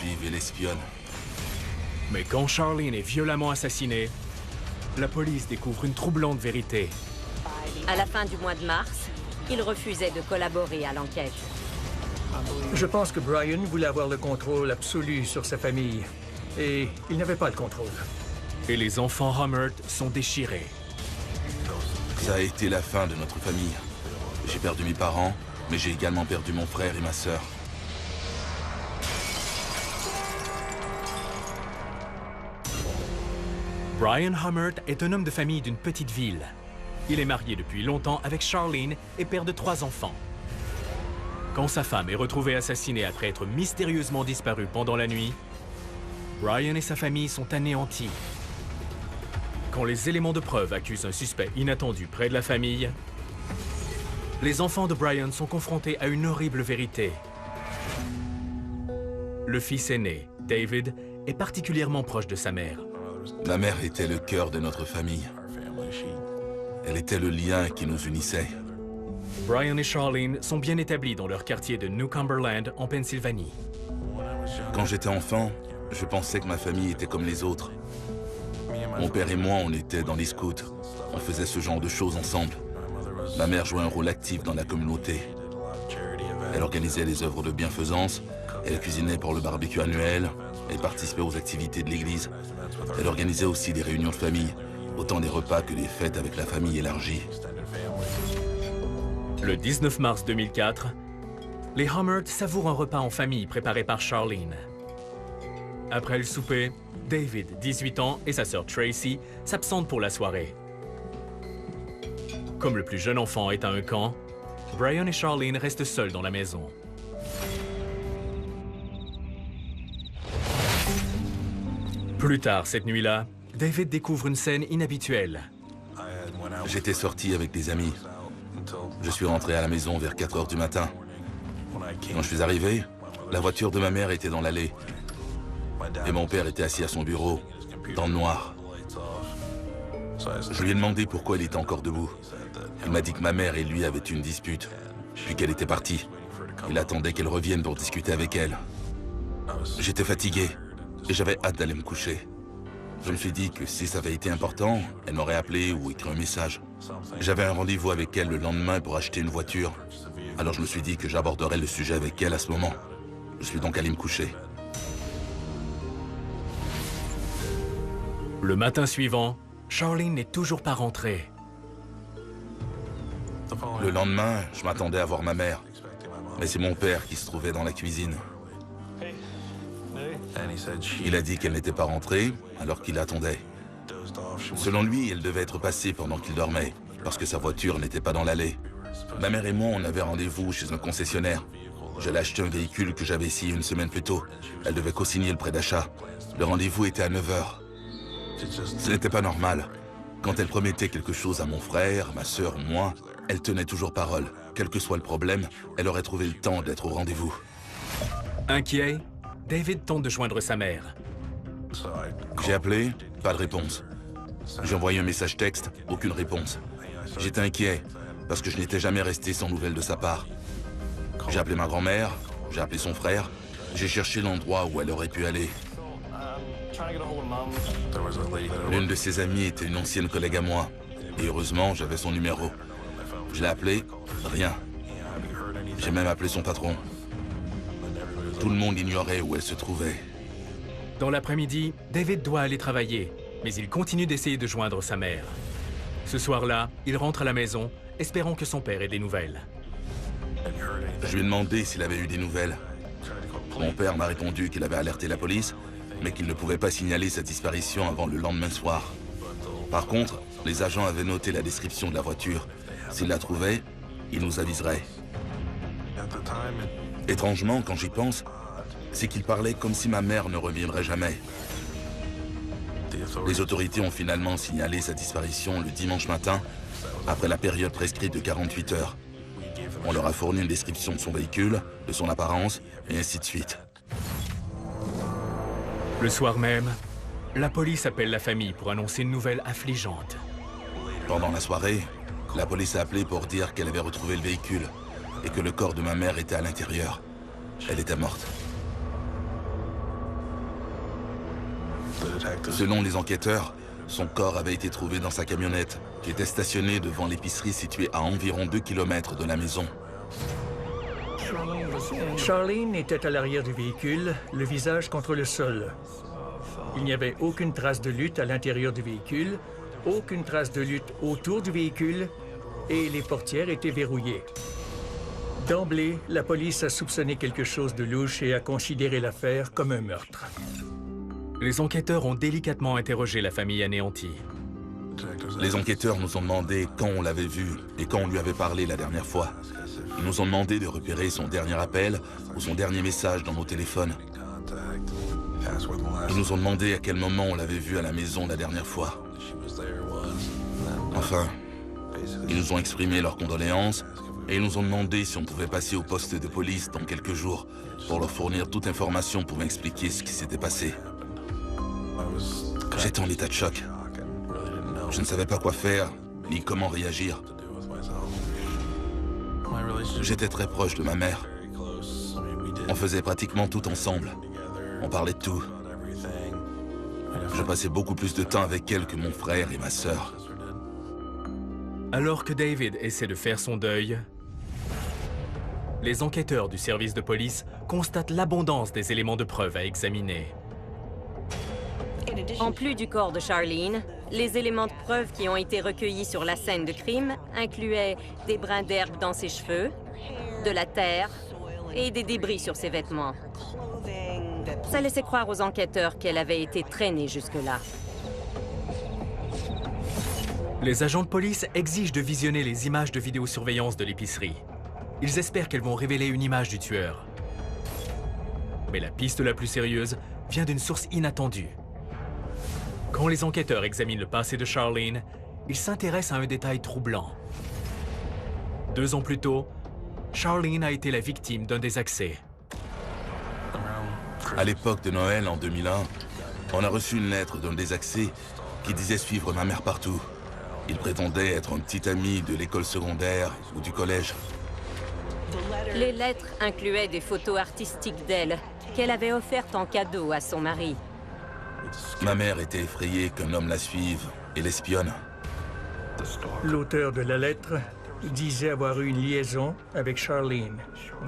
suivent et l'espionnent. Mais quand Charlene est violemment assassinée, la police découvre une troublante vérité. À la fin du mois de mars, il refusait de collaborer à l'enquête. Je pense que Brian voulait avoir le contrôle absolu sur sa famille. Et il n'avait pas le contrôle. Et les enfants Hummert sont déchirés. Ça a été la fin de notre famille. J'ai perdu mes parents, mais j'ai également perdu mon frère et ma sœur. Brian Hummert est un homme de famille d'une petite ville. Il est marié depuis longtemps avec Charlene et père de 3 enfants. Quand sa femme est retrouvée assassinée après être mystérieusement disparue pendant la nuit, Brian et sa famille sont anéantis. Quand les éléments de preuve accusent un suspect inattendu près de la famille, les enfants de Brian sont confrontés à une horrible vérité. Le fils aîné, David, est particulièrement proche de sa mère. Ma mère était le cœur de notre famille. Elle était le lien qui nous unissait. Brian et Charlene sont bien établis dans leur quartier de New Cumberland, en Pennsylvanie. Quand j'étais enfant, je pensais que ma famille était comme les autres. Mon père et moi, on était dans les scouts. On faisait ce genre de choses ensemble. Ma mère jouait un rôle actif dans la communauté. Elle organisait les œuvres de bienfaisance, elle cuisinait pour le barbecue annuel, elle participait aux activités de l'église. Elle organisait aussi des réunions de famille, autant des repas que des fêtes avec la famille élargie. Le 19 mars 2004, les Hummert savourent un repas en famille préparé par Charlene. Après le souper, David, 18 ans, et sa sœur Tracy s'absentent pour la soirée. Comme le plus jeune enfant est à un camp, Brian et Charlene restent seuls dans la maison. Plus tard cette nuit-là, David découvre une scène inhabituelle. J'étais sorti avec des amis. Je suis rentré à la maison vers 4 heures du matin. Quand je suis arrivé, la voiture de ma mère était dans l'allée. Et mon père était assis à son bureau, dans le noir. Je lui ai demandé pourquoi il était encore debout. Il m'a dit que ma mère et lui avaient une dispute, puis qu'elle était partie. Il attendait qu'elle revienne pour discuter avec elle. J'étais fatigué et j'avais hâte d'aller me coucher. Je me suis dit que si ça avait été important, elle m'aurait appelé ou écrit un message. J'avais un rendez-vous avec elle le lendemain pour acheter une voiture. Alors je me suis dit que j'aborderais le sujet avec elle à ce moment. Je suis donc allé me coucher. Le matin suivant, Charlene n'est toujours pas rentrée. Le lendemain, je m'attendais à voir ma mère. Mais c'est mon père qui se trouvait dans la cuisine. Il a dit qu'elle n'était pas rentrée, alors qu'il attendait. Selon lui, elle devait être passée pendant qu'il dormait, parce que sa voiture n'était pas dans l'allée. Ma mère et moi, on avait rendez-vous chez un concessionnaire. J'allais acheter un véhicule que j'avais essayé une semaine plus tôt. Elle devait co-signer le prêt d'achat. Le rendez-vous était à 9 h. Ce n'était pas normal. Quand elle promettait quelque chose à mon frère, ma sœur ou moi, elle tenait toujours parole. Quel que soit le problème, elle aurait trouvé le temps d'être au rendez-vous. Inquiet, David tente de joindre sa mère. J'ai appelé, pas de réponse. J'ai envoyé un message texte, aucune réponse. J'étais inquiet, parce que je n'étais jamais resté sans nouvelles de sa part. J'ai appelé ma grand-mère, j'ai appelé son frère, j'ai cherché l'endroit où elle aurait pu aller. L'une de ses amies était une ancienne collègue à moi, et heureusement, j'avais son numéro. Je l'ai appelé, rien. J'ai même appelé son patron. Tout le monde ignorait où elle se trouvait. Dans l'après-midi, David doit aller travailler, mais il continue d'essayer de joindre sa mère. Ce soir-là, il rentre à la maison, espérant que son père ait des nouvelles. Je lui ai demandé s'il avait eu des nouvelles. Mon père m'a répondu qu'il avait alerté la police, mais qu'il ne pouvait pas signaler sa disparition avant le lendemain soir. Par contre, les agents avaient noté la description de la voiture. S'ils la trouvaient, ils nous aviseraient. Étrangement, quand j'y pense, c'est qu'il parlait comme si ma mère ne reviendrait jamais. Les autorités ont finalement signalé sa disparition le dimanche matin, après la période prescrite de 48 heures. On leur a fourni une description de son véhicule, de son apparence, et ainsi de suite. Le soir même, la police appelle la famille pour annoncer une nouvelle affligeante. Pendant la soirée, la police a appelé pour dire qu'elle avait retrouvé le véhicule et que le corps de ma mère était à l'intérieur. Elle était morte. Selon les enquêteurs, son corps avait été trouvé dans sa camionnette, qui était stationnée devant l'épicerie située à environ 2 km de la maison. Charlene était à l'arrière du véhicule, le visage contre le sol. Il n'y avait aucune trace de lutte à l'intérieur du véhicule, aucune trace de lutte autour du véhicule, et les portières étaient verrouillées. D'emblée, la police a soupçonné quelque chose de louche et a considéré l'affaire comme un meurtre. Les enquêteurs ont délicatement interrogé la famille anéantie. Les enquêteurs nous ont demandé quand on l'avait vu et quand on lui avait parlé la dernière fois. Ils nous ont demandé de repérer son dernier appel ou son dernier message dans nos téléphones. Ils nous ont demandé à quel moment on l'avait vu à la maison la dernière fois. Enfin, ils nous ont exprimé leurs condoléances et ils nous ont demandé si on pouvait passer au poste de police dans quelques jours pour leur fournir toute information pouvant expliquer ce qui s'était passé. J'étais en état de choc. Je ne savais pas quoi faire, ni comment réagir. J'étais très proche de ma mère. On faisait pratiquement tout ensemble. On parlait de tout. Je passais beaucoup plus de temps avec elle que mon frère et ma sœur. Alors que David essaie de faire son deuil, les enquêteurs du service de police constatent l'abondance des éléments de preuve à examiner. En plus du corps de Charlene, les éléments de preuve qui ont été recueillis sur la scène de crime incluaient des brins d'herbe dans ses cheveux, de la terre et des débris sur ses vêtements. Ça laissait croire aux enquêteurs qu'elle avait été traînée jusque-là. Les agents de police exigent de visionner les images de vidéosurveillance de l'épicerie. Ils espèrent qu'elles vont révéler une image du tueur. Mais la piste la plus sérieuse vient d'une source inattendue. Quand les enquêteurs examinent le passé de Charlene, ils s'intéressent à un détail troublant. 2 ans plus tôt, Charlene a été la victime d'un désaccès. À l'époque de Noël, en 2001, on a reçu une lettre d'un désaccès qui disait suivre ma mère partout. Il prétendait être un petit ami de l'école secondaire ou du collège. Les lettres incluaient des photos artistiques d'elle qu'elle avait offertes en cadeau à son mari. Ma mère était effrayée qu'un homme la suive et l'espionne. L'auteur de la lettre disait avoir eu une liaison avec Charlene.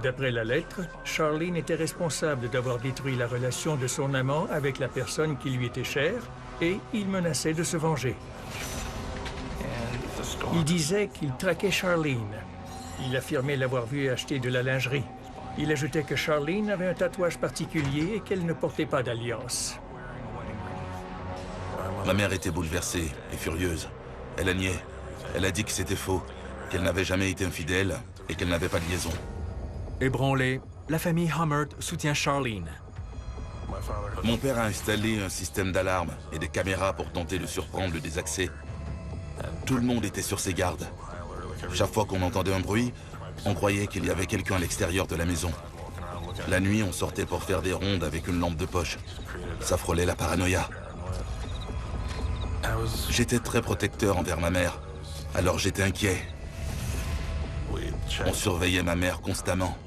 D'après la lettre, Charlene était responsable d'avoir détruit la relation de son amant avec la personne qui lui était chère et il menaçait de se venger. Il disait qu'il traquait Charlene. Il affirmait l'avoir vue acheter de la lingerie. Il ajoutait que Charlene avait un tatouage particulier et qu'elle ne portait pas d'alliance. Ma mère était bouleversée et furieuse. Elle a nié. Elle a dit que c'était faux, qu'elle n'avait jamais été infidèle et qu'elle n'avait pas de liaison. Ébranlée, la famille Hummert soutient Charlene. Mon père a installé un système d'alarme et des caméras pour tenter de surprendre le désaccès. Tout le monde était sur ses gardes. Chaque fois qu'on entendait un bruit, on croyait qu'il y avait quelqu'un à l'extérieur de la maison. La nuit, on sortait pour faire des rondes avec une lampe de poche. Ça frôlait la paranoïa. J'étais très protecteur envers ma mère, alors j'étais inquiet. On surveillait ma mère constamment.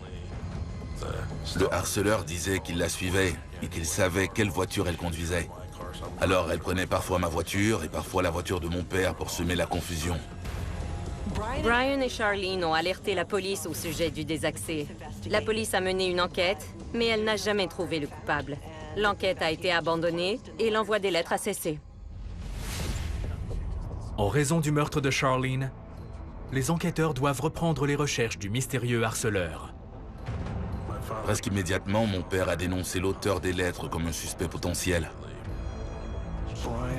Le harceleur disait qu'il la suivait et qu'il savait quelle voiture elle conduisait. Alors elle prenait parfois ma voiture et parfois la voiture de mon père pour semer la confusion. Brian et Charlene ont alerté la police au sujet du désaccès. La police a mené une enquête, mais elle n'a jamais trouvé le coupable. L'enquête a été abandonnée et l'envoi des lettres a cessé. En raison du meurtre de Charlene, les enquêteurs doivent reprendre les recherches du mystérieux harceleur. Presque immédiatement, mon père a dénoncé l'auteur des lettres comme un suspect potentiel.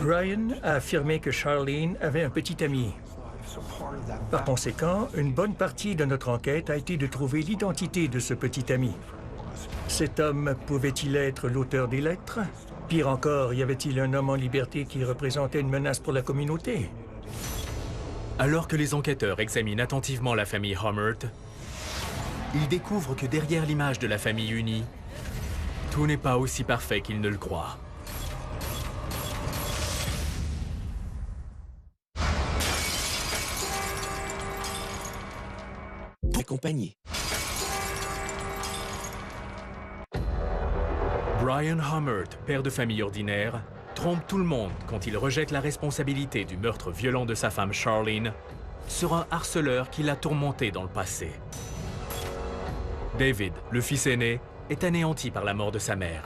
Brian a affirmé que Charlene avait un petit ami. Par conséquent, une bonne partie de notre enquête a été de trouver l'identité de ce petit ami. Cet homme pouvait-il être l'auteur des lettres? Pire encore, y avait-il un homme en liberté qui représentait une menace pour la communauté? Alors que les enquêteurs examinent attentivement la famille Hummert, ils découvrent que derrière l'image de la famille unie, tout n'est pas aussi parfait qu'ils ne le croient. Compagnie. Brian Hummert, père de famille ordinaire, trompe tout le monde quand il rejette la responsabilité du meurtre violent de sa femme Charlene sur un harceleur qui l'a tourmenté dans le passé. David, le fils aîné, est anéanti par la mort de sa mère.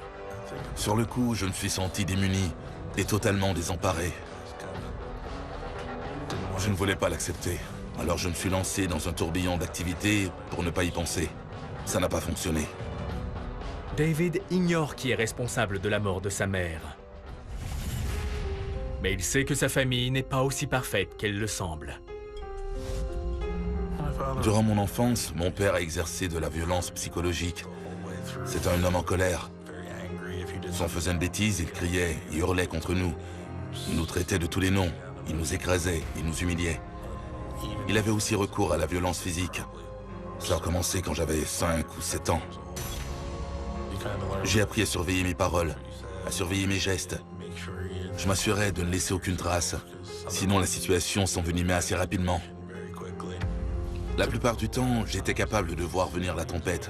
Sur le coup, je me suis senti démuni et totalement désemparé. Je ne voulais pas l'accepter, alors je me suis lancé dans un tourbillon d'activités pour ne pas y penser. Ça n'a pas fonctionné. David ignore qui est responsable de la mort de sa mère. Mais il sait que sa famille n'est pas aussi parfaite qu'elle le semble. Durant mon enfance, mon père a exercé de la violence psychologique. C'était un homme en colère. Si on faisait une bêtise, il criait, il hurlait contre nous. Il nous traitait de tous les noms. Il nous écrasait, il nous humiliait. Il avait aussi recours à la violence physique. Ça a commencé quand j'avais 5 ou 7 ans. J'ai appris à surveiller mes paroles, à surveiller mes gestes. Je m'assurais de ne laisser aucune trace. Sinon, la situation s'envenimait assez rapidement. La plupart du temps, j'étais capable de voir venir la tempête.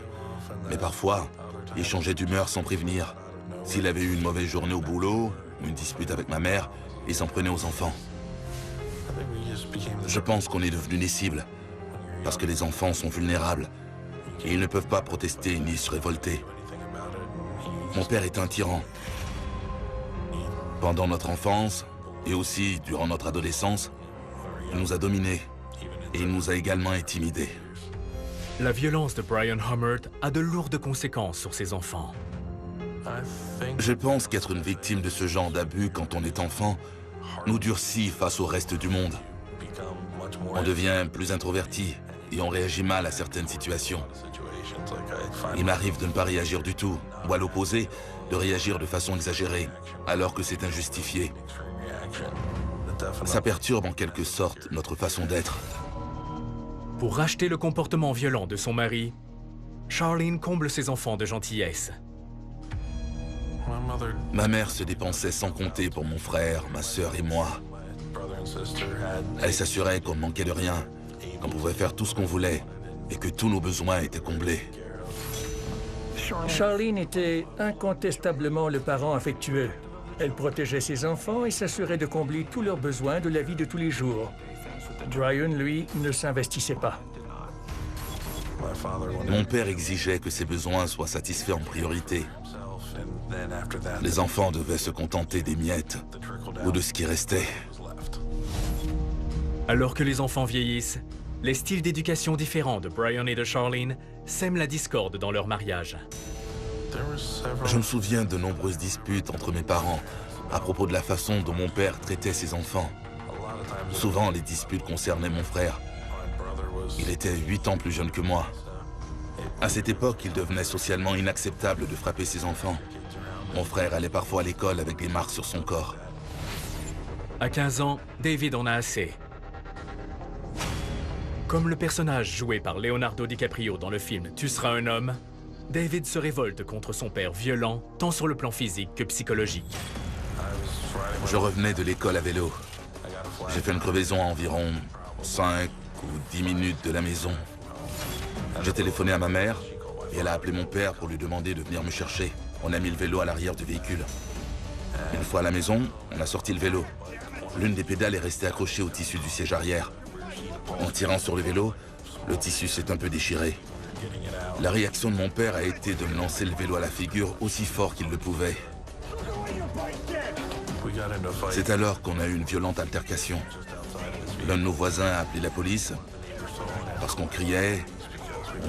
Mais parfois, il changeait d'humeur sans prévenir. S'il avait eu une mauvaise journée au boulot, ou une dispute avec ma mère, il s'en prenait aux enfants. Je pense qu'on est devenus des cibles, parce que les enfants sont vulnérables, et ils ne peuvent pas protester ni se révolter. Mon père est un tyran. Pendant notre enfance, et aussi durant notre adolescence, il nous a dominés, et il nous a également intimidés. La violence de Brian Hummert a de lourdes conséquences sur ses enfants. Je pense qu'être une victime de ce genre d'abus quand on est enfant nous durcit face au reste du monde. On devient plus introverti et on réagit mal à certaines situations. Il m'arrive de ne pas réagir du tout, ou à l'opposé, de réagir de façon exagérée, alors que c'est injustifié. Ça perturbe en quelque sorte notre façon d'être. Pour racheter le comportement violent de son mari, Charlene comble ses enfants de gentillesse. Ma mère se dépensait sans compter pour mon frère, ma sœur et moi. Elle s'assurait qu'on ne manquait de rien, qu'on pouvait faire tout ce qu'on voulait et que tous nos besoins étaient comblés. Charlene était incontestablement le parent affectueux. Elle protégeait ses enfants et s'assurait de combler tous leurs besoins de la vie de tous les jours. Brian, lui, ne s'investissait pas. Mon père exigeait que ses besoins soient satisfaits en priorité. Les enfants devaient se contenter des miettes ou de ce qui restait. Alors que les enfants vieillissent, les styles d'éducation différents de Brian et de Charlene sèment la discorde dans leur mariage. Je me souviens de nombreuses disputes entre mes parents à propos de la façon dont mon père traitait ses enfants. Souvent, les disputes concernaient mon frère. Il était 8 ans plus jeune que moi. À cette époque, il devenait socialement inacceptable de frapper ses enfants. Mon frère allait parfois à l'école avec des marques sur son corps. À 15 ans, David en a assez. Comme le personnage joué par Leonardo DiCaprio dans le film « Tu seras un homme », David se révolte contre son père violent, tant sur le plan physique que psychologique. Je revenais de l'école à vélo. J'ai fait une crevaison à environ 5 ou 10 minutes de la maison. J'ai téléphoné à ma mère et elle a appelé mon père pour lui demander de venir me chercher. On a mis le vélo à l'arrière du véhicule. Une fois à la maison, on a sorti le vélo. L'une des pédales est restée accrochée au tissu du siège arrière. En tirant sur le vélo, le tissu s'est un peu déchiré. La réaction de mon père a été de me lancer le vélo à la figure aussi fort qu'il le pouvait. C'est alors qu'on a eu une violente altercation. L'un de nos voisins a appelé la police parce qu'on criait,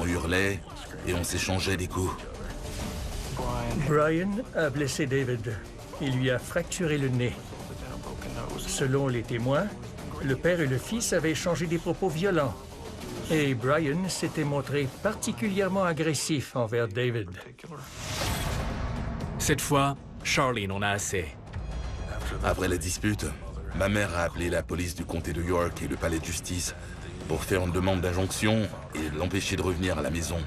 on hurlait et on s'échangeait des coups. Brian a blessé David. Il lui a fracturé le nez. Selon les témoins, le père et le fils avaient échangé des propos violents. Et Brian s'était montré particulièrement agressif envers David. Cette fois, Charlene en a assez. Après la dispute, ma mère a appelé la police du comté de York et le palais de justice pour faire une demande d'injonction et l'empêcher de revenir à la maison.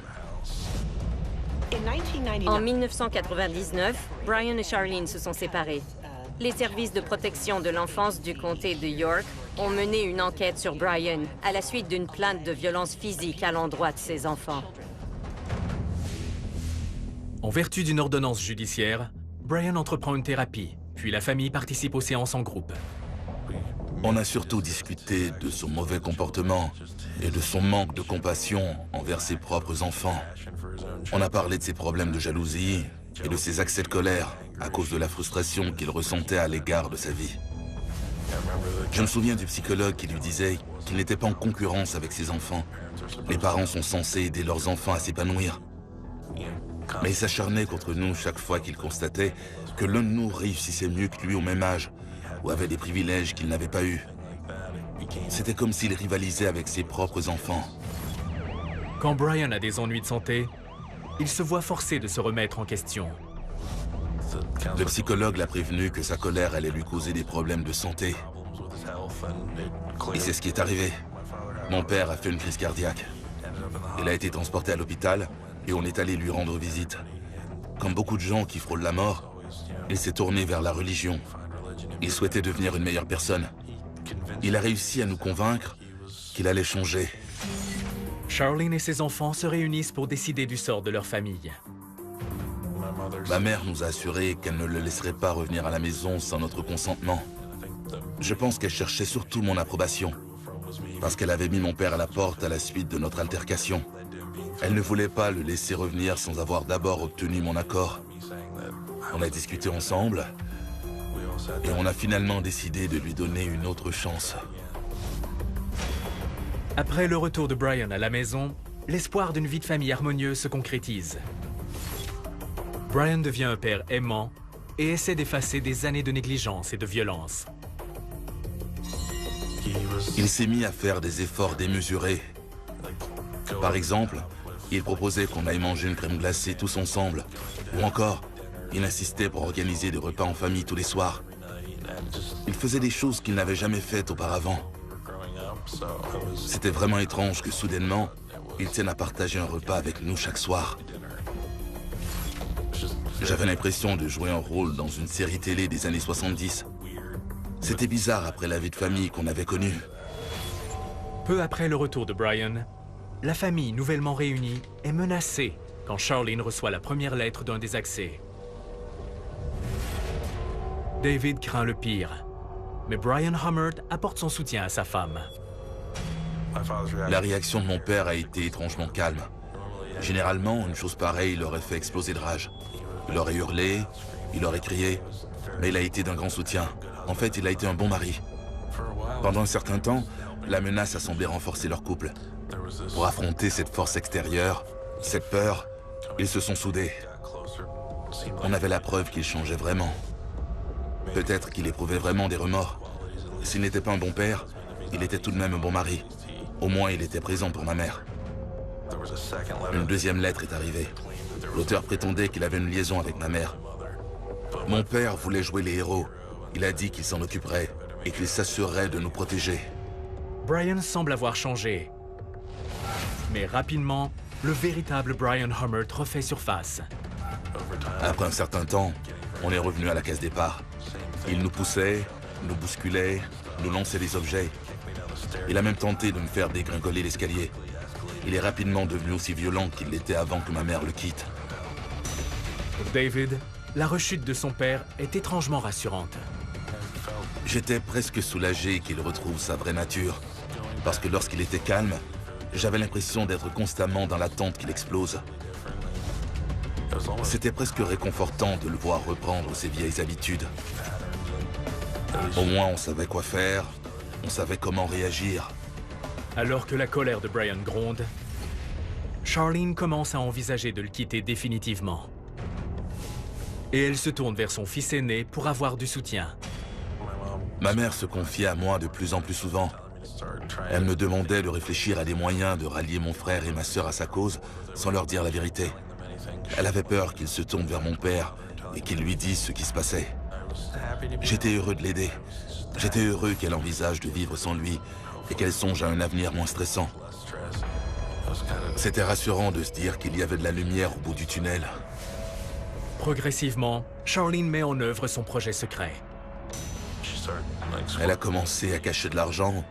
En 1999, Brian et Charlene se sont séparés. Les services de protection de l'enfance du comté de York ont mené une enquête sur Brian à la suite d'une plainte de violence physique à l'endroit de ses enfants. En vertu d'une ordonnance judiciaire, Brian entreprend une thérapie puis la famille participe aux séances en groupe. On a surtout discuté de son mauvais comportement et de son manque de compassion envers ses propres enfants. On a parlé de ses problèmes de jalousie et de ses accès de colère à cause de la frustration qu'il ressentait à l'égard de sa vie. Je me souviens du psychologue qui lui disait qu'il n'était pas en concurrence avec ses enfants. Les parents sont censés aider leurs enfants à s'épanouir. Mais il s'acharnait contre nous chaque fois qu'il constatait que l'un de nous réussissait mieux que lui au même âge ou avait des privilèges qu'il n'avait pas eus. C'était comme s'il rivalisait avec ses propres enfants. Quand Brian a des ennuis de santé, il se voit forcé de se remettre en question. Le psychologue l'a prévenu que sa colère allait lui causer des problèmes de santé. Et c'est ce qui est arrivé. Mon père a fait une crise cardiaque. Il a été transporté à l'hôpital et on est allé lui rendre visite. Comme beaucoup de gens qui frôlent la mort, il s'est tourné vers la religion. Il souhaitait devenir une meilleure personne. Il a réussi à nous convaincre qu'il allait changer. Charlene et ses enfants se réunissent pour décider du sort de leur famille. Ma mère nous a assuré qu'elle ne le laisserait pas revenir à la maison sans notre consentement. Je pense qu'elle cherchait surtout mon approbation, parce qu'elle avait mis mon père à la porte à la suite de notre altercation. Elle ne voulait pas le laisser revenir sans avoir d'abord obtenu mon accord. On a discuté ensemble, et on a finalement décidé de lui donner une autre chance. Après le retour de Brian à la maison, l'espoir d'une vie de famille harmonieuse se concrétise. Brian devient un père aimant et essaie d'effacer des années de négligence et de violence. Il s'est mis à faire des efforts démesurés. Par exemple, il proposait qu'on aille manger une crème glacée tous ensemble. Ou encore, il insistait pour organiser des repas en famille tous les soirs. Il faisait des choses qu'il n'avait jamais faites auparavant. C'était vraiment étrange que soudainement, il tienne à partager un repas avec nous chaque soir. J'avais l'impression de jouer un rôle dans une série télé des années 70. C'était bizarre après la vie de famille qu'on avait connue. Peu après le retour de Brian, la famille nouvellement réunie est menacée quand Charlene reçoit la première lettre d'un des accès. David craint le pire, mais Brian Hummert apporte son soutien à sa femme. La réaction de mon père a été étrangement calme. Généralement, une chose pareille l'aurait fait exploser de rage. Il aurait hurlé, il aurait crié, mais il a été d'un grand soutien. En fait, il a été un bon mari. Pendant un certain temps, la menace a semblé renforcer leur couple. Pour affronter cette force extérieure, cette peur, ils se sont soudés. On avait la preuve qu'il changeait vraiment. Peut-être qu'il éprouvait vraiment des remords. S'il n'était pas un bon père, il était tout de même un bon mari. Au moins, il était présent pour ma mère. Une deuxième lettre est arrivée. L'auteur prétendait qu'il avait une liaison avec ma mère. Mon père voulait jouer les héros. Il a dit qu'il s'en occuperait et qu'il s'assurerait de nous protéger. Brian semble avoir changé. Mais rapidement, le véritable Brian Hummert refait surface. Après un certain temps, on est revenu à la case départ. Il nous poussait, nous bousculait, nous lançait des objets. Il a même tenté de me faire dégringoler l'escalier. Il est rapidement devenu aussi violent qu'il l'était avant que ma mère le quitte. Pour David, la rechute de son père est étrangement rassurante. J'étais presque soulagé qu'il retrouve sa vraie nature. Parce que lorsqu'il était calme, j'avais l'impression d'être constamment dans l'attente qu'il explose. C'était presque réconfortant de le voir reprendre ses vieilles habitudes. Au moins, on savait quoi faire, on savait comment réagir. Alors que la colère de Brian gronde, Charlene commence à envisager de le quitter définitivement. Et elle se tourne vers son fils aîné pour avoir du soutien. Ma mère se confiait à moi de plus en plus souvent. Elle me demandait de réfléchir à des moyens de rallier mon frère et ma sœur à sa cause sans leur dire la vérité. Elle avait peur qu'il se tourne vers mon père et qu'il lui dise ce qui se passait. J'étais heureux de l'aider. J'étais heureux qu'elle envisage de vivre sans lui et qu'elle songe à un avenir moins stressant. C'était rassurant de se dire qu'il y avait de la lumière au bout du tunnel. Progressivement, Charlene met en œuvre son projet secret. Elle a commencé à cacher de l'argent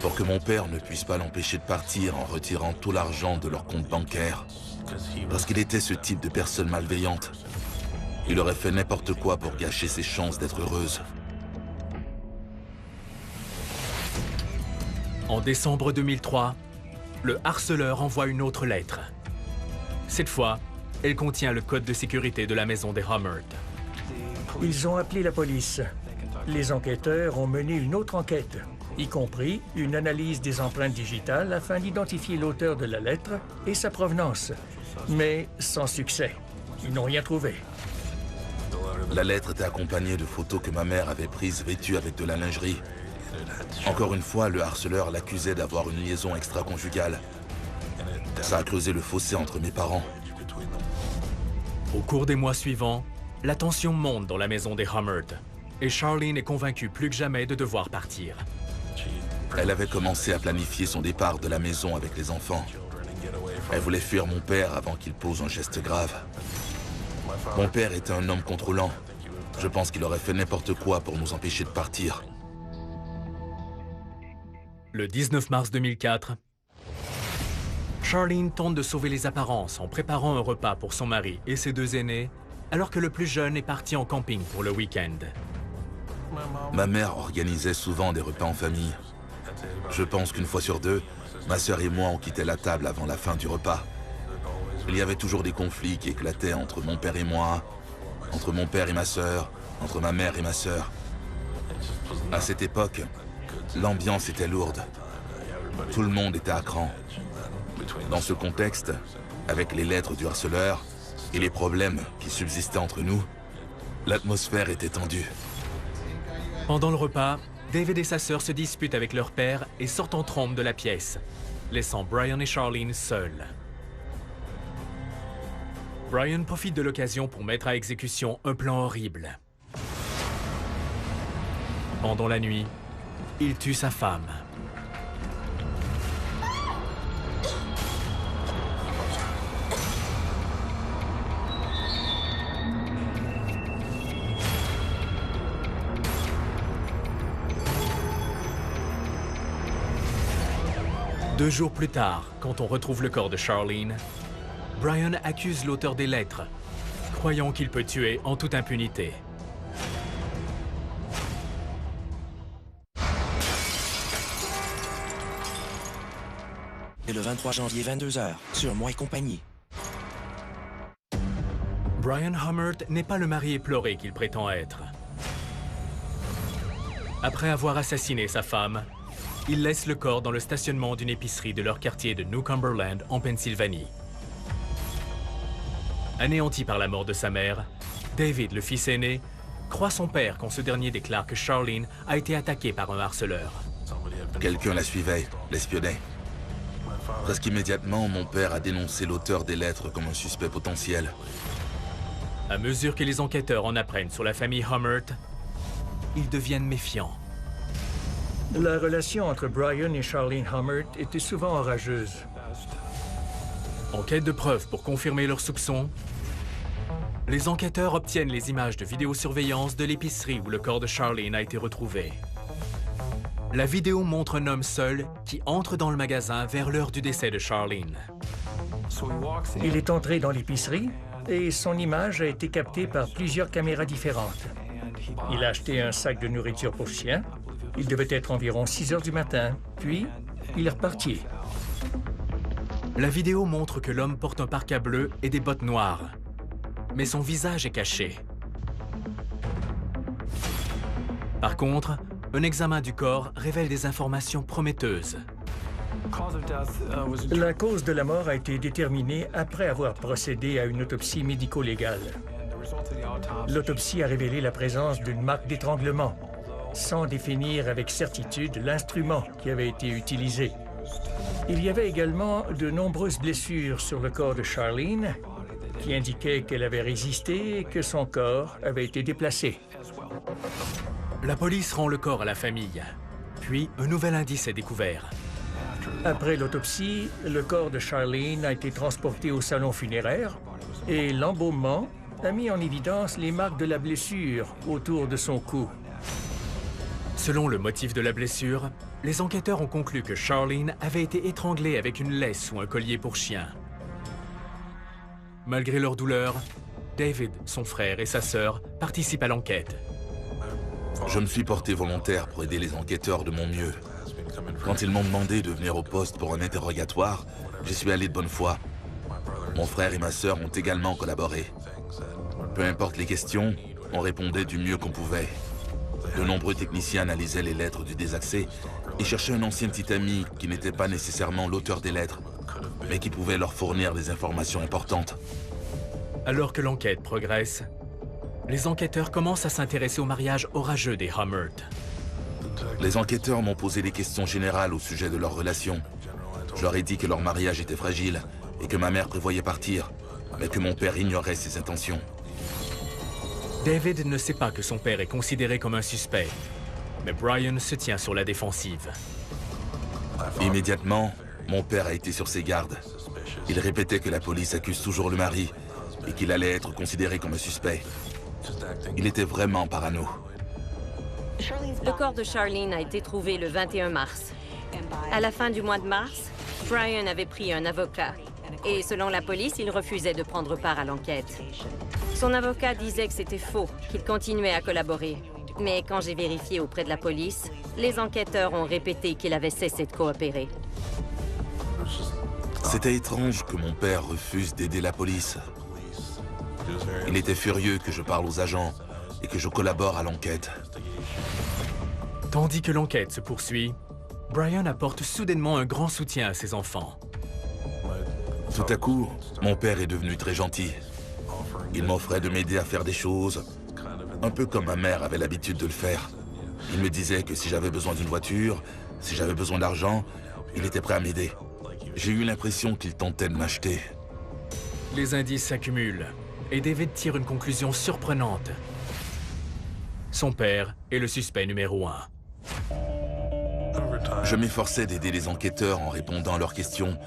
pour que mon père ne puisse pas l'empêcher de partir en retirant tout l'argent de leur compte bancaire. Parce qu'il était ce type de personne malveillante. Il aurait fait n'importe quoi pour gâcher ses chances d'être heureuse. En décembre 2003, le harceleur envoie une autre lettre. Cette fois, elle contient le code de sécurité de la maison des Hummert. Ils ont appelé la police. Les enquêteurs ont mené une autre enquête, y compris une analyse des empreintes digitales afin d'identifier l'auteur de la lettre et sa provenance. Mais sans succès. Ils n'ont rien trouvé. La lettre était accompagnée de photos que ma mère avait prises vêtues avec de la lingerie. Encore une fois, le harceleur l'accusait d'avoir une liaison extra-conjugale. Ça a creusé le fossé entre mes parents. Au cours des mois suivants, la tension monte dans la maison des Hummert et Charlene est convaincue plus que jamais de devoir partir. Elle avait commencé à planifier son départ de la maison avec les enfants. Elle voulait fuir mon père avant qu'il pose un geste grave. Mon père était un homme contrôlant. Je pense qu'il aurait fait n'importe quoi pour nous empêcher de partir. Le 19 mars 2004, Charlene tente de sauver les apparences en préparant un repas pour son mari et ses deux aînés, alors que le plus jeune est parti en camping pour le week-end. Ma mère organisait souvent des repas en famille. Je pense qu'une fois sur deux, ma sœur et moi on quittait la table avant la fin du repas. Il y avait toujours des conflits qui éclataient entre mon père et moi, entre mon père et ma sœur, entre ma mère et ma sœur. À cette époque, l'ambiance était lourde. Tout le monde était à cran. Dans ce contexte, avec les lettres du harceleur et les problèmes qui subsistaient entre nous, l'atmosphère était tendue. Pendant le repas, David et sa sœur se disputent avec leur père et sortent en trombe de la pièce, laissant Brian et Charlene seuls. Brian profite de l'occasion pour mettre à exécution un plan horrible. Pendant la nuit, il tue sa femme. Deux jours plus tard, quand on retrouve le corps de Charlene, Brian accuse l'auteur des lettres, croyant qu'il peut tuer en toute impunité. Et le 23 janvier, 22h, sur Moi et compagnie. Brian Hummert n'est pas le mari éploré qu'il prétend être. Après avoir assassiné sa femme, il laisse le corps dans le stationnement d'une épicerie de leur quartier de New Cumberland, en Pennsylvanie. Anéanti par la mort de sa mère, David, le fils aîné, croit son père quand ce dernier déclare que Charlene a été attaquée par un harceleur. Quelqu'un la suivait, l'espionnait. Presque immédiatement, mon père a dénoncé l'auteur des lettres comme un suspect potentiel. À mesure que les enquêteurs en apprennent sur la famille Hummert, ils deviennent méfiants. La relation entre Brian et Charlene Hummert était souvent orageuse. En quête de preuves pour confirmer leurs soupçons, les enquêteurs obtiennent les images de vidéosurveillance de l'épicerie où le corps de Charlene a été retrouvé. La vidéo montre un homme seul qui entre dans le magasin vers l'heure du décès de Charlene. Il est entré dans l'épicerie et son image a été captée par plusieurs caméras différentes. Il a acheté un sac de nourriture pour chien. Il devait être environ 6 heures du matin, puis il est reparti. La vidéo montre que l'homme porte un parka bleu et des bottes noires, mais son visage est caché. Par contre, un examen du corps révèle des informations prometteuses. La cause de la mort a été déterminée après avoir procédé à une autopsie médico-légale. L'autopsie a révélé la présence d'une marque d'étranglement, sans définir avec certitude l'instrument qui avait été utilisé. Il y avait également de nombreuses blessures sur le corps de Charlene qui indiquaient qu'elle avait résisté et que son corps avait été déplacé. La police rend le corps à la famille, puis un nouvel indice est découvert. Après l'autopsie, le corps de Charlene a été transporté au salon funéraire et l'embaumement a mis en évidence les marques de la blessure autour de son cou. Selon le motif de la blessure, les enquêteurs ont conclu que Charlene avait été étranglée avec une laisse ou un collier pour chien. Malgré leur douleur, David, son frère et sa sœur participent à l'enquête. Je me suis porté volontaire pour aider les enquêteurs de mon mieux. Quand ils m'ont demandé de venir au poste pour un interrogatoire, j'y suis allé de bonne foi. Mon frère et ma sœur ont également collaboré. Peu importe les questions, on répondait du mieux qu'on pouvait. De nombreux techniciens analysaient les lettres du désaccès et cherchaient un ancien petit ami qui n'était pas nécessairement l'auteur des lettres, mais qui pouvait leur fournir des informations importantes. Alors que l'enquête progresse, les enquêteurs commencent à s'intéresser au mariage orageux des Hummert. Les enquêteurs m'ont posé des questions générales au sujet de leur relation. Je leur ai dit que leur mariage était fragile et que ma mère prévoyait partir, mais que mon père ignorait ses intentions. David ne sait pas que son père est considéré comme un suspect, mais Brian se tient sur la défensive. Immédiatement, mon père a été sur ses gardes. Il répétait que la police accuse toujours le mari et qu'il allait être considéré comme un suspect. Il était vraiment parano. Le corps de Charlene a été trouvé le 21 mars. À la fin du mois de mars, Brian avait pris un avocat. Et selon la police, il refusait de prendre part à l'enquête. Son avocat disait que c'était faux, qu'il continuait à collaborer. Mais quand j'ai vérifié auprès de la police, les enquêteurs ont répété qu'il avait cessé de coopérer. C'était étrange que mon père refuse d'aider la police. Il était furieux que je parle aux agents et que je collabore à l'enquête. Tandis que l'enquête se poursuit, Brian apporte soudainement un grand soutien à ses enfants. Tout à coup, mon père est devenu très gentil. Il m'offrait de m'aider à faire des choses, un peu comme ma mère avait l'habitude de le faire. Il me disait que si j'avais besoin d'une voiture, si j'avais besoin d'argent, il était prêt à m'aider. J'ai eu l'impression qu'il tentait de m'acheter. Les indices s'accumulent et David tire une conclusion surprenante. Son père est le suspect numéro 1. Je m'efforçais d'aider les enquêteurs en répondant à leurs questions,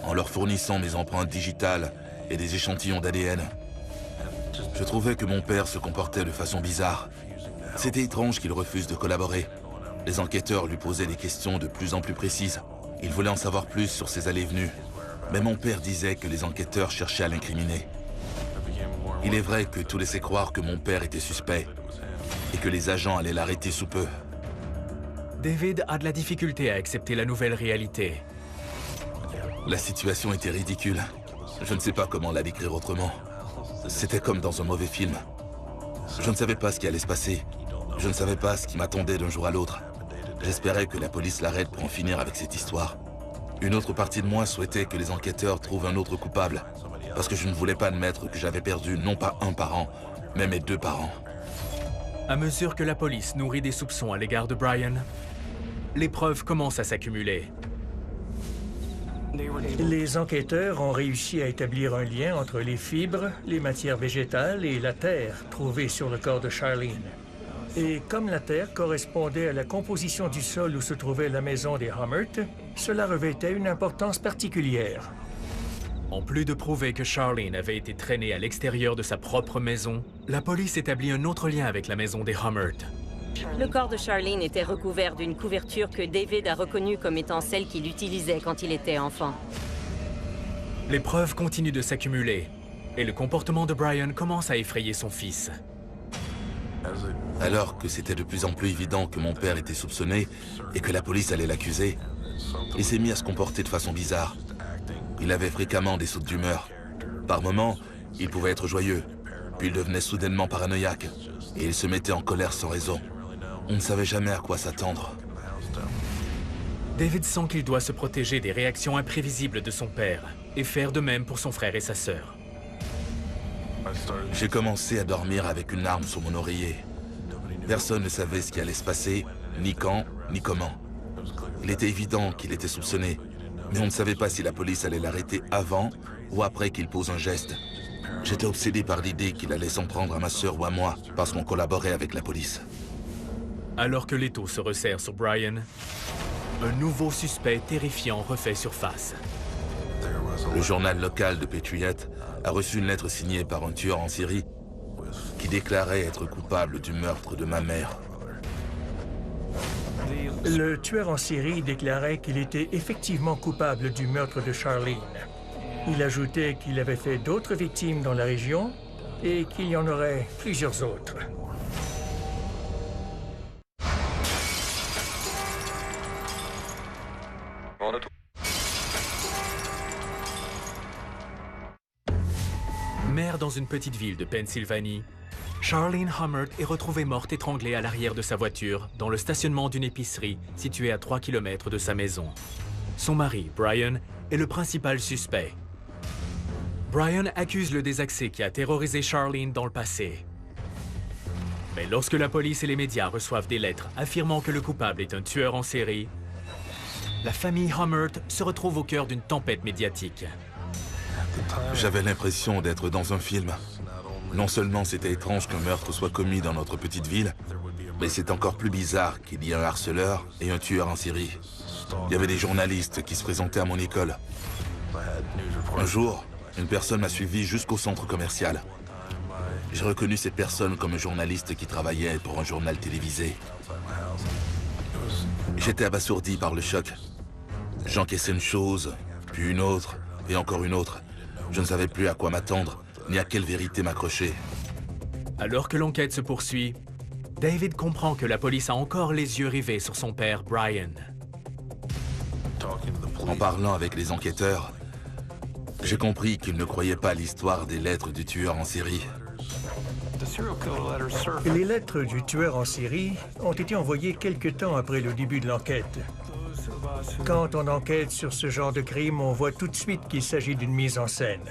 en leur fournissant mes empreintes digitales et des échantillons d'ADN. Je trouvais que mon père se comportait de façon bizarre. C'était étrange qu'il refuse de collaborer. Les enquêteurs lui posaient des questions de plus en plus précises. Il voulait en savoir plus sur ses allées-venues. Mais mon père disait que les enquêteurs cherchaient à l'incriminer. Il est vrai que tout laissait croire que mon père était suspect et que les agents allaient l'arrêter sous peu. David a de la difficulté à accepter la nouvelle réalité. La situation était ridicule. Je ne sais pas comment la décrire autrement. C'était comme dans un mauvais film. Je ne savais pas ce qui allait se passer. Je ne savais pas ce qui m'attendait d'un jour à l'autre. J'espérais que la police l'arrête pour en finir avec cette histoire. Une autre partie de moi souhaitait que les enquêteurs trouvent un autre coupable, parce que je ne voulais pas admettre que j'avais perdu non pas un parent, mais mes 2 parents. À mesure que la police nourrit des soupçons à l'égard de Brian, les preuves commencent à s'accumuler. Les enquêteurs ont réussi à établir un lien entre les fibres, les matières végétales et la terre trouvée sur le corps de Charlene. Et comme la terre correspondait à la composition du sol où se trouvait la maison des Hummert, cela revêtait une importance particulière. En plus de prouver que Charlene avait été traînée à l'extérieur de sa propre maison, la police établit un autre lien avec la maison des Hummert. Le corps de Charlene était recouvert d'une couverture que David a reconnue comme étant celle qu'il utilisait quand il était enfant. Les preuves continuent de s'accumuler et le comportement de Brian commence à effrayer son fils. Alors que c'était de plus en plus évident que mon père était soupçonné et que la police allait l'accuser, il s'est mis à se comporter de façon bizarre. Il avait fréquemment des sautes d'humeur. Par moments, il pouvait être joyeux, puis il devenait soudainement paranoïaque et il se mettait en colère sans raison. On ne savait jamais à quoi s'attendre. David sent qu'il doit se protéger des réactions imprévisibles de son père et faire de même pour son frère et sa sœur. J'ai commencé à dormir avec une arme sur mon oreiller. Personne ne savait ce qui allait se passer, ni quand, ni comment. Il était évident qu'il était soupçonné, mais on ne savait pas si la police allait l'arrêter avant ou après qu'il pose un geste. J'étais obsédé par l'idée qu'il allait s'en prendre à ma sœur ou à moi parce qu'on collaborait avec la police. Alors que l'étau se resserre sur Brian, un nouveau suspect terrifiant refait surface. Le journal local de Patriot a reçu une lettre signée par un tueur en série qui déclarait être coupable du meurtre de ma mère. Le tueur en série déclarait qu'il était effectivement coupable du meurtre de Charlene. Il ajoutait qu'il avait fait d'autres victimes dans la région et qu'il y en aurait plusieurs autres. Mère dans une petite ville de Pennsylvanie, Charlene Hummert est retrouvée morte étranglée à l'arrière de sa voiture dans le stationnement d'une épicerie située à 3 km de sa maison. Son mari, Brian, est le principal suspect. Brian accuse le désaxé qui a terrorisé Charlene dans le passé. Mais lorsque la police et les médias reçoivent des lettres affirmant que le coupable est un tueur en série, la famille Hummert se retrouve au cœur d'une tempête médiatique. J'avais l'impression d'être dans un film. Non seulement c'était étrange qu'un meurtre soit commis dans notre petite ville, mais c'est encore plus bizarre qu'il y ait un harceleur et un tueur en série. Il y avait des journalistes qui se présentaient à mon école. Un jour, une personne m'a suivi jusqu'au centre commercial. J'ai reconnu cette personne comme un journaliste qui travaillait pour un journal télévisé. J'étais abasourdi par le choc. J'encaissais une chose, puis une autre, et encore une autre. Je ne savais plus à quoi m'attendre, ni à quelle vérité m'accrocher. Alors que l'enquête se poursuit, David comprend que la police a encore les yeux rivés sur son père, Brian. En parlant avec les enquêteurs, j'ai compris qu'ils ne croyaient pas à l'histoire des lettres du tueur en série. Les lettres du tueur en série ont été envoyées quelque temps après le début de l'enquête. Quand on enquête sur ce genre de crime, on voit tout de suite qu'il s'agit d'une mise en scène.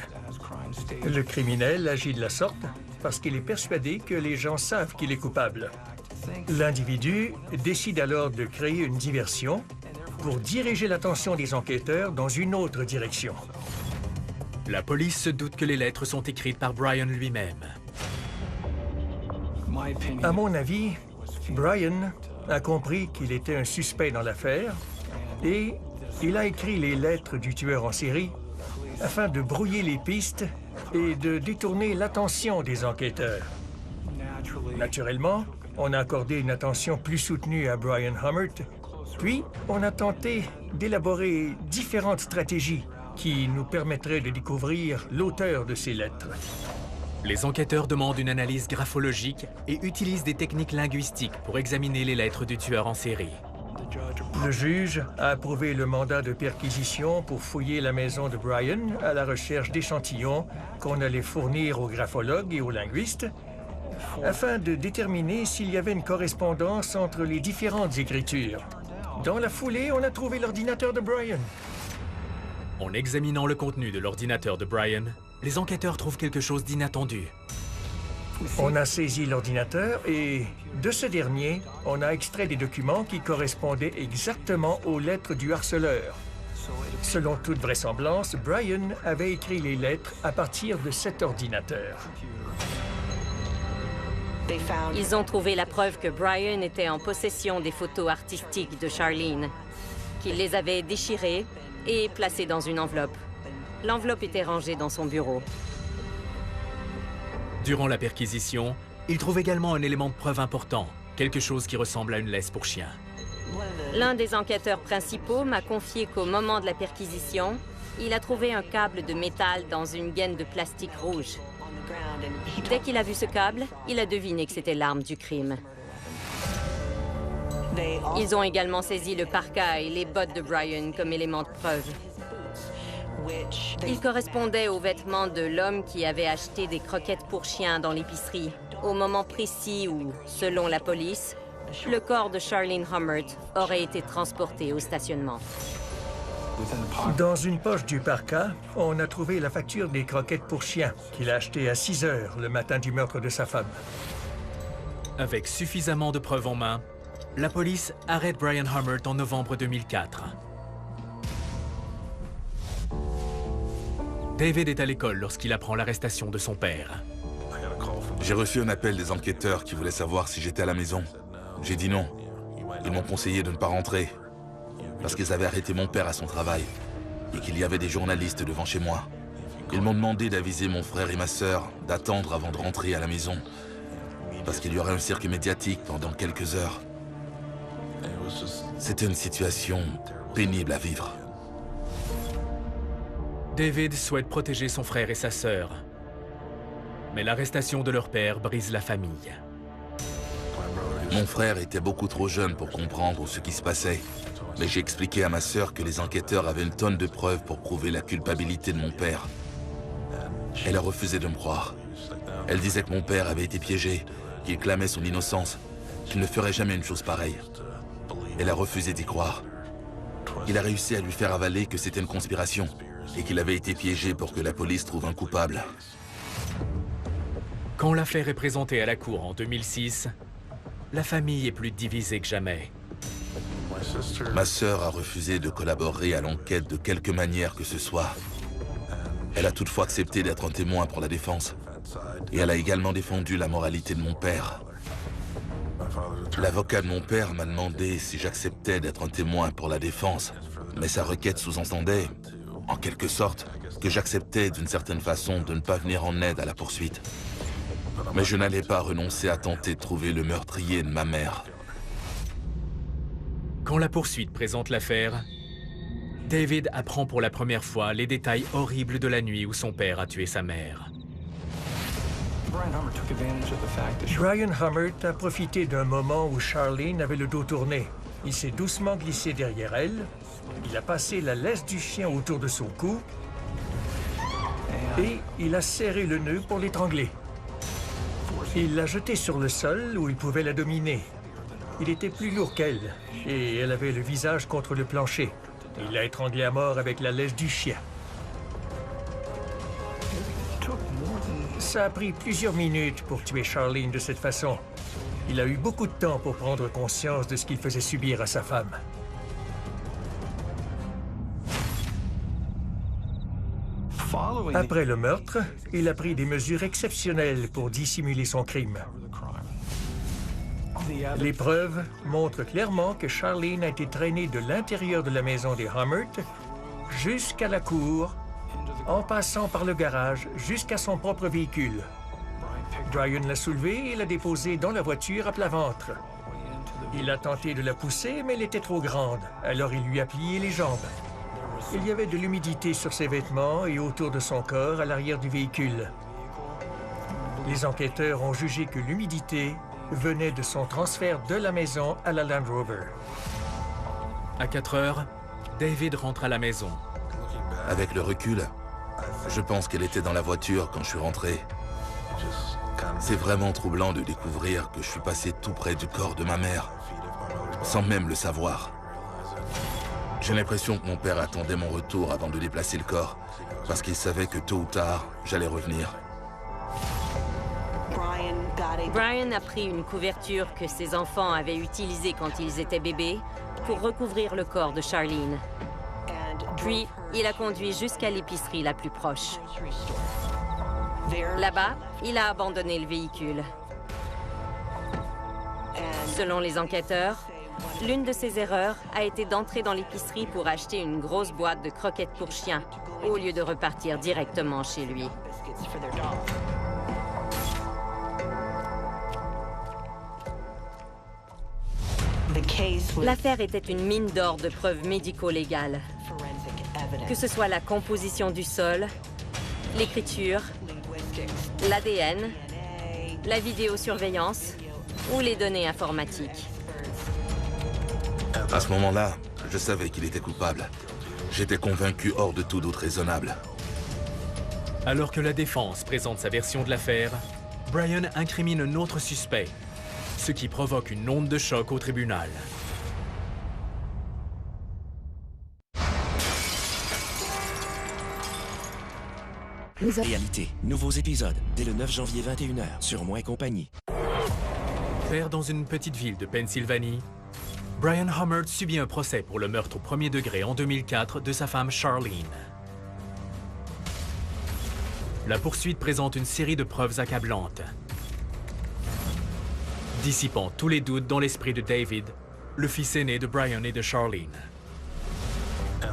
Le criminel agit de la sorte parce qu'il est persuadé que les gens savent qu'il est coupable. L'individu décide alors de créer une diversion pour diriger l'attention des enquêteurs dans une autre direction. La police se doute que les lettres sont écrites par Brian lui-même. À mon avis, Brian a compris qu'il était un suspect dans l'affaire et il a écrit les lettres du tueur en série afin de brouiller les pistes et de détourner l'attention des enquêteurs. Naturellement, on a accordé une attention plus soutenue à Brian Hummert, puis on a tenté d'élaborer différentes stratégies qui nous permettraient de découvrir l'auteur de ces lettres. Les enquêteurs demandent une analyse graphologique et utilisent des techniques linguistiques pour examiner les lettres du tueur en série. Le juge a approuvé le mandat de perquisition pour fouiller la maison de Brian à la recherche d'échantillons qu'on allait fournir aux graphologues et aux linguistes afin de déterminer s'il y avait une correspondance entre les différentes écritures. Dans la foulée, on a trouvé l'ordinateur de Brian. En examinant le contenu de l'ordinateur de Brian, les enquêteurs trouvent quelque chose d'inattendu. On a saisi l'ordinateur et, de ce dernier, on a extrait des documents qui correspondaient exactement aux lettres du harceleur. Selon toute vraisemblance, Brian avait écrit les lettres à partir de cet ordinateur. Ils ont trouvé la preuve que Brian était en possession des photos artistiques de Charlene, qu'il les avait déchirées et placées dans une enveloppe. L'enveloppe était rangée dans son bureau. Durant la perquisition, ils trouvent également un élément de preuve important, quelque chose qui ressemble à une laisse pour chien. L'un des enquêteurs principaux m'a confié qu'au moment de la perquisition, il a trouvé un câble de métal dans une gaine de plastique rouge. Dès qu'il a vu ce câble, il a deviné que c'était l'arme du crime. Ils ont également saisi le parka et les bottes de Brian comme éléments de preuve. Ils correspondaient aux vêtements de l'homme qui avait acheté des croquettes pour chiens dans l'épicerie, au moment précis où, selon la police, le corps de Charlene Hummert aurait été transporté au stationnement. Dans une poche du parka, on a trouvé la facture des croquettes pour chiens qu'il a achetées à 6 heures le matin du meurtre de sa femme. Avec suffisamment de preuves en main, la police arrête Brian Hummert en novembre 2004. David est à l'école lorsqu'il apprend l'arrestation de son père. J'ai reçu un appel des enquêteurs qui voulaient savoir si j'étais à la maison. J'ai dit non. Ils m'ont conseillé de ne pas rentrer, parce qu'ils avaient arrêté mon père à son travail et qu'il y avait des journalistes devant chez moi. Ils m'ont demandé d'aviser mon frère et ma sœur d'attendre avant de rentrer à la maison, parce qu'il y aurait un cirque médiatique pendant quelques heures. C'était une situation pénible à vivre. David souhaite protéger son frère et sa sœur. Mais l'arrestation de leur père brise la famille. Mon frère était beaucoup trop jeune pour comprendre ce qui se passait. Mais j'ai expliqué à ma sœur que les enquêteurs avaient une tonne de preuves pour prouver la culpabilité de mon père. Elle a refusé de me croire. Elle disait que mon père avait été piégé, qu'il clamait son innocence, qu'il ne ferait jamais une chose pareille. Elle a refusé d'y croire. Il a réussi à lui faire avaler que c'était une conspiration et qu'il avait été piégé pour que la police trouve un coupable. Quand l'affaire est présentée à la cour en 2006, la famille est plus divisée que jamais. Ma sœur a refusé de collaborer à l'enquête de quelque manière que ce soit. Elle a toutefois accepté d'être un témoin pour la défense. Et elle a également défendu la moralité de mon père. L'avocat de mon père m'a demandé si j'acceptais d'être un témoin pour la défense. Mais sa requête sous-entendait, en quelque sorte, que j'acceptais d'une certaine façon de ne pas venir en aide à la poursuite. Mais je n'allais pas renoncer à tenter de trouver le meurtrier de ma mère. Quand la poursuite présente l'affaire, David apprend pour la première fois les détails horribles de la nuit où son père a tué sa mère. Brian Hummert a profité d'un moment où Charlene avait le dos tourné. Il s'est doucement glissé derrière elle, il a passé la laisse du chien autour de son cou et il a serré le nœud pour l'étrangler. Il l'a jetée sur le sol où il pouvait la dominer. Il était plus lourd qu'elle et elle avait le visage contre le plancher. Il l'a étranglée à mort avec la laisse du chien. Ça a pris plusieurs minutes pour tuer Charlene de cette façon. Il a eu beaucoup de temps pour prendre conscience de ce qu'il faisait subir à sa femme. Après le meurtre, il a pris des mesures exceptionnelles pour dissimuler son crime. Les preuves montrent clairement que Charlene a été traînée de l'intérieur de la maison des Hummert jusqu'à la cour, en passant par le garage jusqu'à son propre véhicule. Brian l'a soulevée et l'a déposée dans la voiture à plat ventre. Il a tenté de la pousser, mais elle était trop grande, alors il lui a plié les jambes. Il y avait de l'humidité sur ses vêtements et autour de son corps à l'arrière du véhicule. Les enquêteurs ont jugé que l'humidité venait de son transfert de la maison à la Land Rover. À 4 heures, David rentre à la maison. Avec le recul, je pense qu'elle était dans la voiture quand je suis rentré. C'est vraiment troublant de découvrir que je suis passé tout près du corps de ma mère, sans même le savoir. J'ai l'impression que mon père attendait mon retour avant de déplacer le corps, parce qu'il savait que tôt ou tard, j'allais revenir. Brian a pris une couverture que ses enfants avaient utilisée quand ils étaient bébés pour recouvrir le corps de Charlene. Puis, il a conduit jusqu'à l'épicerie la plus proche. Là-bas, il a abandonné le véhicule. Selon les enquêteurs, l'une de ses erreurs a été d'entrer dans l'épicerie pour acheter une grosse boîte de croquettes pour chiens, au lieu de repartir directement chez lui. L'affaire était une mine d'or de preuves médico-légales. Que ce soit la composition du sol, l'écriture, l'ADN, la vidéosurveillance ou les données informatiques. À ce moment-là, je savais qu'il était coupable. J'étais convaincu hors de tout doute raisonnable. Alors que la défense présente sa version de l'affaire, Brian incrimine un autre suspect, ce qui provoque une onde de choc au tribunal. Réalité. Nouveaux épisodes dès le 9 janvier 21h sur Moi et compagnie. Père dans une petite ville de Pennsylvanie, Brian Hummert subit un procès pour le meurtre au premier degré en 2004 de sa femme Charlene. La poursuite présente une série de preuves accablantes, dissipant tous les doutes dans l'esprit de David, le fils aîné de Brian et de Charlene.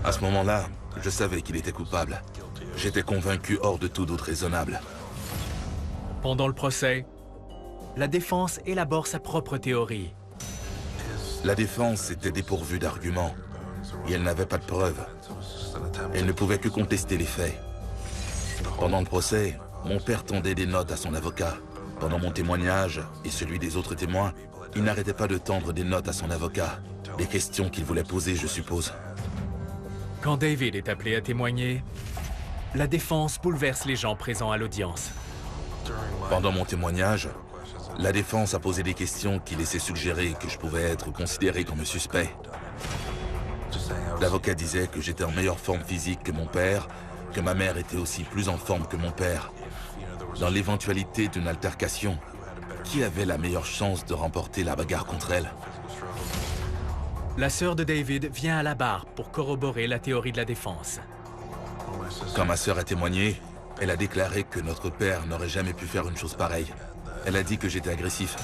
À ce moment-là, je savais qu'il était coupable. J'étais convaincu hors de tout doute raisonnable. Pendant le procès, la défense élabore sa propre théorie. La défense était dépourvue d'arguments et elle n'avait pas de preuves. Elle ne pouvait que contester les faits. Pendant le procès, mon père tendait des notes à son avocat. Pendant mon témoignage et celui des autres témoins, il n'arrêtait pas de tendre des notes à son avocat. Des questions qu'il voulait poser, je suppose. Quand David est appelé à témoigner, la défense bouleverse les gens présents à l'audience. Pendant mon témoignage, la défense a posé des questions qui laissaient suggérer que je pouvais être considéré comme suspect. L'avocat disait que j'étais en meilleure forme physique que mon père, que ma mère était aussi plus en forme que mon père. Dans l'éventualité d'une altercation, qui avait la meilleure chance de remporter la bagarre contre elle? La sœur de David vient à la barre pour corroborer la théorie de la défense. Quand ma sœur a témoigné, elle a déclaré que notre père n'aurait jamais pu faire une chose pareille. Elle a dit que j'étais agressif,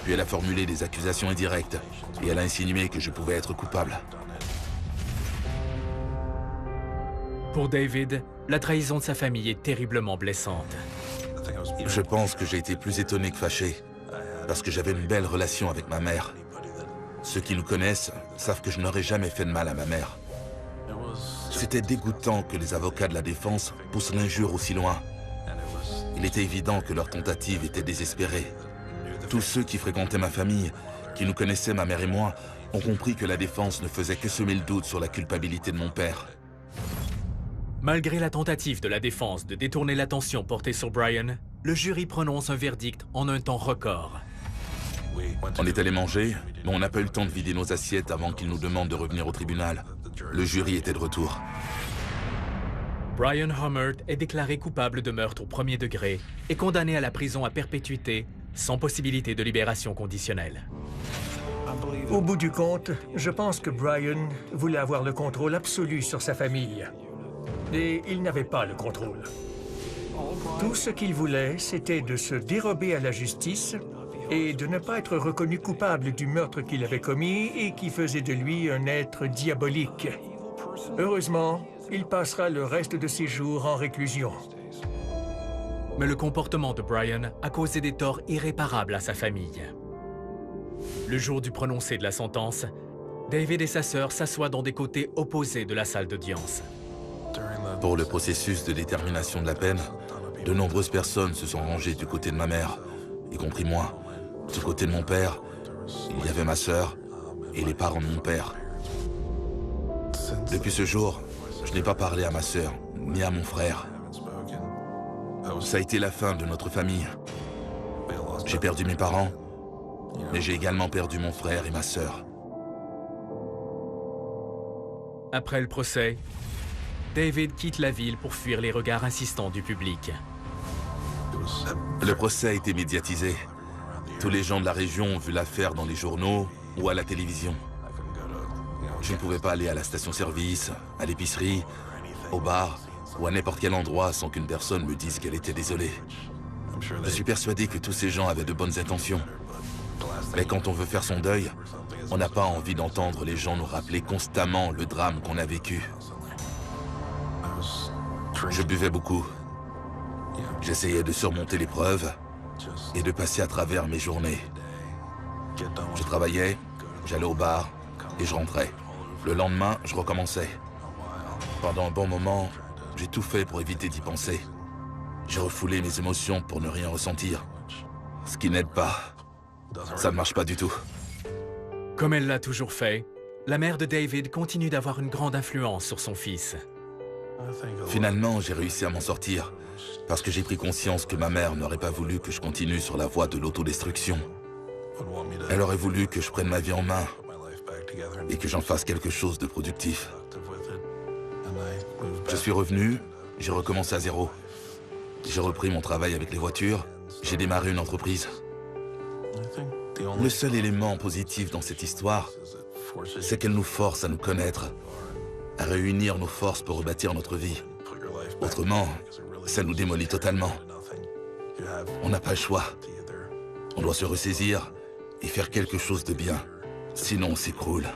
puis elle a formulé des accusations indirectes, et elle a insinué que je pouvais être coupable. Pour David, la trahison de sa famille est terriblement blessante. Je pense que j'ai été plus étonné que fâché, parce que j'avais une belle relation avec ma mère. Ceux qui nous connaissent savent que je n'aurais jamais fait de mal à ma mère. C'était dégoûtant que les avocats de la défense poussent l'injure aussi loin. Il était évident que leur tentative était désespérée. Tous ceux qui fréquentaient ma famille, qui nous connaissaient, ma mère et moi, ont compris que la défense ne faisait que semer le doute sur la culpabilité de mon père. Malgré la tentative de la défense de détourner l'attention portée sur Brian, le jury prononce un verdict en un temps record. On est allé manger, mais on n'a pas eu le temps de vider nos assiettes avant qu'ils nous demandent de revenir au tribunal. Le jury était de retour. Brian Hummert est déclaré coupable de meurtre au premier degré et condamné à la prison à perpétuité, sans possibilité de libération conditionnelle. Au bout du compte, je pense que Brian voulait avoir le contrôle absolu sur sa famille. Et il n'avait pas le contrôle. Tout ce qu'il voulait, c'était de se dérober à la justice et de ne pas être reconnu coupable du meurtre qu'il avait commis et qui faisait de lui un être diabolique. Heureusement, il passera le reste de ses jours en réclusion. Mais le comportement de Brian a causé des torts irréparables à sa famille. Le jour du prononcé de la sentence, David et sa sœur s'assoient dans des côtés opposés de la salle d'audience. Pour le processus de détermination de la peine, de nombreuses personnes se sont rangées du côté de ma mère, y compris moi. Du côté de mon père, il y avait ma sœur et les parents de mon père. Depuis ce jour, je n'ai pas parlé à ma sœur, ni à mon frère. Ça a été la fin de notre famille. J'ai perdu mes parents, mais j'ai également perdu mon frère et ma sœur. Après le procès, David quitte la ville pour fuir les regards insistants du public. Le procès a été médiatisé. Tous les gens de la région ont vu l'affaire dans les journaux ou à la télévision. Je ne pouvais pas aller à la station-service, à l'épicerie, au bar ou à n'importe quel endroit sans qu'une personne me dise qu'elle était désolée. Je suis persuadé que tous ces gens avaient de bonnes intentions. Mais quand on veut faire son deuil, on n'a pas envie d'entendre les gens nous rappeler constamment le drame qu'on a vécu. Je buvais beaucoup. J'essayais de surmonter l'épreuve et de passer à travers mes journées. Je travaillais, j'allais au bar et je rentrais. Le lendemain, je recommençais. Pendant un bon moment, j'ai tout fait pour éviter d'y penser. J'ai refoulé mes émotions pour ne rien ressentir. Ce qui n'aide pas. Ça ne marche pas du tout. Comme elle l'a toujours fait, la mère de David continue d'avoir une grande influence sur son fils. Finalement, j'ai réussi à m'en sortir, parce que j'ai pris conscience que ma mère n'aurait pas voulu que je continue sur la voie de l'autodestruction. Elle aurait voulu que je prenne ma vie en main et que j'en fasse quelque chose de productif. Je suis revenu, j'ai recommencé à zéro. J'ai repris mon travail avec les voitures, j'ai démarré une entreprise. Le seul élément positif dans cette histoire, c'est qu'elle nous force à nous connaître, à réunir nos forces pour rebâtir notre vie. Autrement, ça nous démolit totalement. On n'a pas le choix. On doit se ressaisir et faire quelque chose de bien. Sinon, on s'écroule.